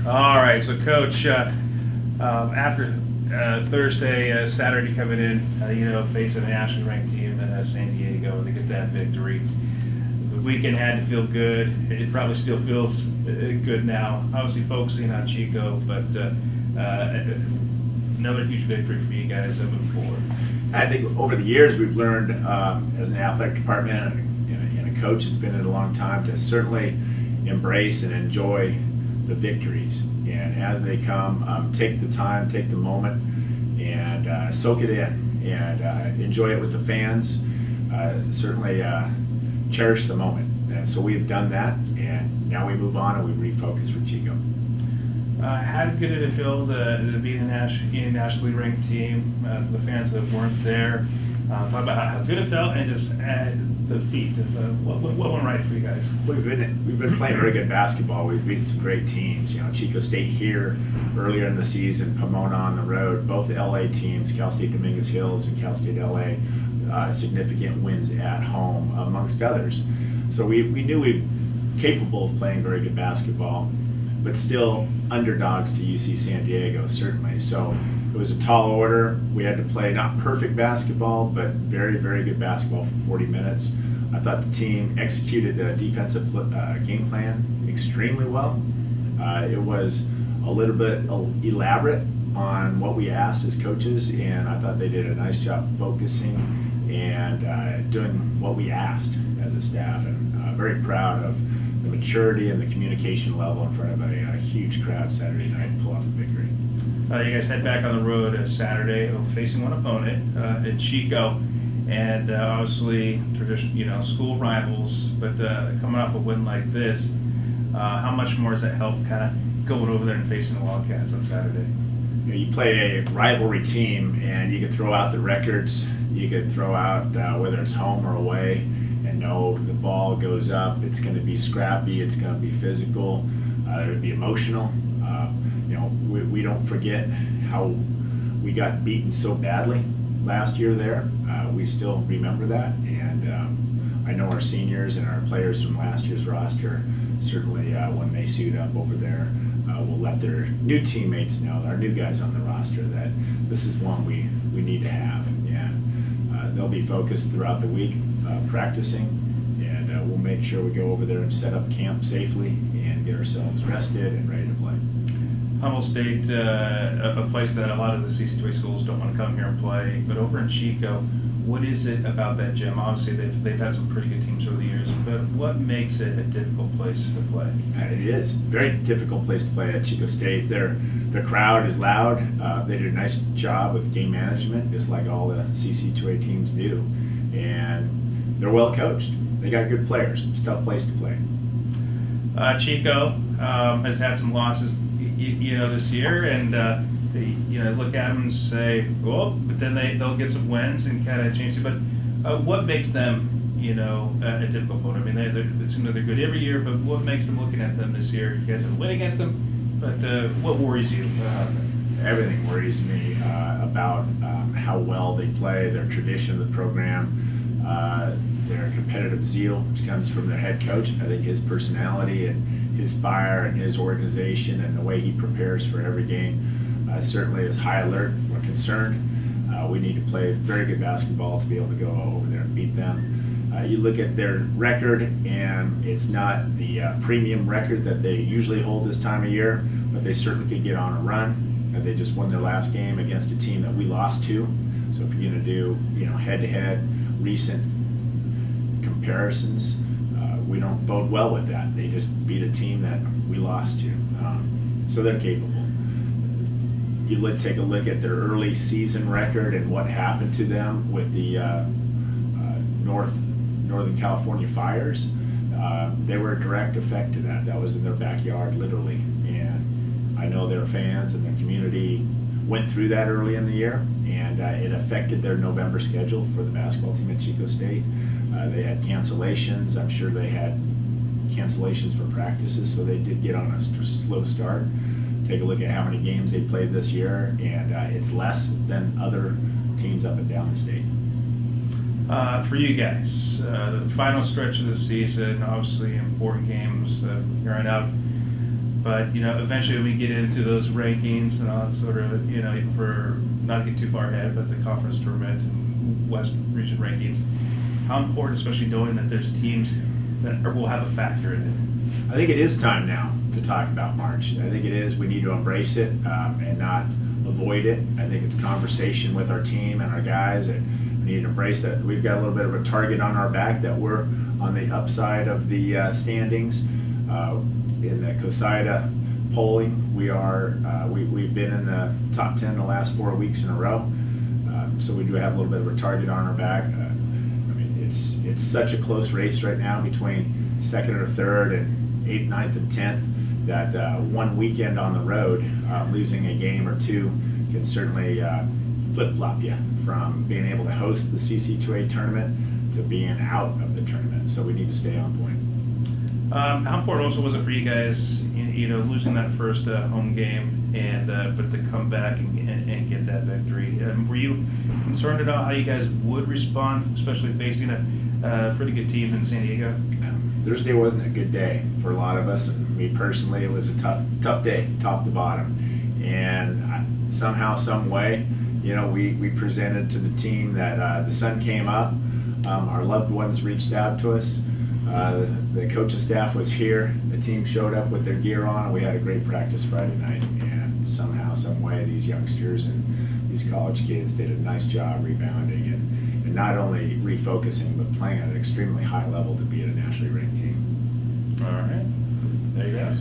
All right, so Coach, after Thursday, Saturday coming in, facing a nationally ranked team in San Diego to get that victory. The weekend had to feel good. It probably still feels good now. Obviously focusing on Chico, but another huge victory for you guys moving forward. I think over the years we've learned as an athletic department and a coach that's been in it a long time to certainly embrace and enjoy the victories. And as they come, take the time, take the moment, and soak it in, and enjoy it with the fans. Certainly cherish the moment. And so we've done that, and now we move on and we refocus for Chico. How good did it feel to be in a nationally ranked team? For the fans that weren't there, talk about how good it felt and just the feat of what went right for you guys. We've been playing very good basketball. We've beaten some great teams. Chico State here earlier in the season, Pomona on the road. Both the LA teams, Cal State Dominguez Hills and Cal State LA, significant wins at home, amongst others. So we knew we were capable of playing very good basketball, but still underdogs to UC San Diego, certainly. So it was a tall order. We had to play not perfect basketball, but very, very good basketball for 40 minutes. I thought the team executed the defensive game plan extremely well. It was a little bit elaborate on what we asked as coaches, and I thought they did a nice job focusing and doing what we asked as a staff, and very proud of the maturity and the communication level in front of a huge crowd Saturday night and pull off a victory. You guys head back on the road Saturday, facing one opponent in Chico, and obviously traditional, school rivals. But coming off a win like this, how much more does that help kind of going over there and facing the Wildcats on Saturday? You play a rivalry team, and you can throw out the records. You could throw out whether it's home or away, and know the ball goes up. It's going to be scrappy. It's going to be physical. It'll be emotional. We don't forget how we got beaten so badly last year there. We still remember that, and I know our seniors and our players from last year's roster certainly when they suit up over there will let their new teammates know, our new guys on the roster, that this is one we need to have. And they'll be focused throughout the week practicing, and we'll make sure we go over there and set up camp safely and get ourselves rested and ready to play. Humboldt State, a place that a lot of the CC2A schools don't want to come here and play, but over in Chico, what is it about that gym? Obviously, they've had some pretty good teams over the years, but what makes it a difficult place to play? It is a very difficult place to play at Chico State. The crowd is loud. They did a nice job with game management, just like all the CC2A teams do, and they're well coached. They got good players. It's a tough place to play. Chico has had some losses, this year, and they, look at them and say, well, but then they'll get some wins and kind of change it. But what makes them, a difficult opponent? I mean, it seems like they're good every year, but what makes them, looking at them this year? You guys have a win against them, but what worries you? Everything worries me about how well they play, their tradition of the program, their competitive zeal, which comes from their head coach. I think his personality and his fire and his organization and the way he prepares for every game certainly is high alert. We're concerned. We need to play very good basketball to be able to go over there and beat them. You look at their record, and it's not the premium record that they usually hold this time of year, but they certainly could get on a run. They just won their last game against a team that we lost to. So if you're going to do head-to-head recent comparisons, we don't bode well with that. They just beat a team that we lost to. So they're capable. You take a look at their early season record and what happened to them with the Northern California fires. They were a direct effect to that. That was in their backyard, literally. And I know their fans and their community went through that early in the year, and it affected their November schedule for the basketball team at Chico State. They had cancellations. I'm sure they had cancellations for practices, so they did get on a slow start. Take a look at how many games they played this year, and it's less than other teams up and down the state. For you guys, the final stretch of the season, obviously important games here on out. But, eventually when we get into those rankings and all that sort of, even for, not to get too far ahead, but the conference tournament and West region rankings, how important, especially knowing that there's teams that will have a factor in it? I think it is time now to talk about March. I think it is. We need to embrace it and not avoid it. I think it's conversation with our team and our guys. And we need to embrace that. We've got a little bit of a target on our back that we're on the upside of the standings. In the COSIDA polling, we've been in the top 10 the last 4 weeks in a row. So we do have a little bit of a target on our back. It's such a close race right now between second or third and 8th, 9th, and 10th that one weekend on the road, losing a game or two can certainly flip-flop you from being able to host the CC2A tournament to being out of the tournament. So we need to stay on point. How important also was it for you guys, losing that first home game and but to come back and get that victory? Were you concerned about how you guys would respond, especially facing a pretty good team in San Diego? Thursday wasn't a good day for a lot of us, and me personally, it was a tough day, top to bottom. And somehow, some way, we presented to the team that the sun came up. Our loved ones reached out to us. The coaching staff was here. The team showed up with their gear on, and we had a great practice Friday night. And somehow, some way, these youngsters and these college kids did a nice job rebounding and not only refocusing, but playing at an extremely high level to be at a nationally ranked team. All right. There you go.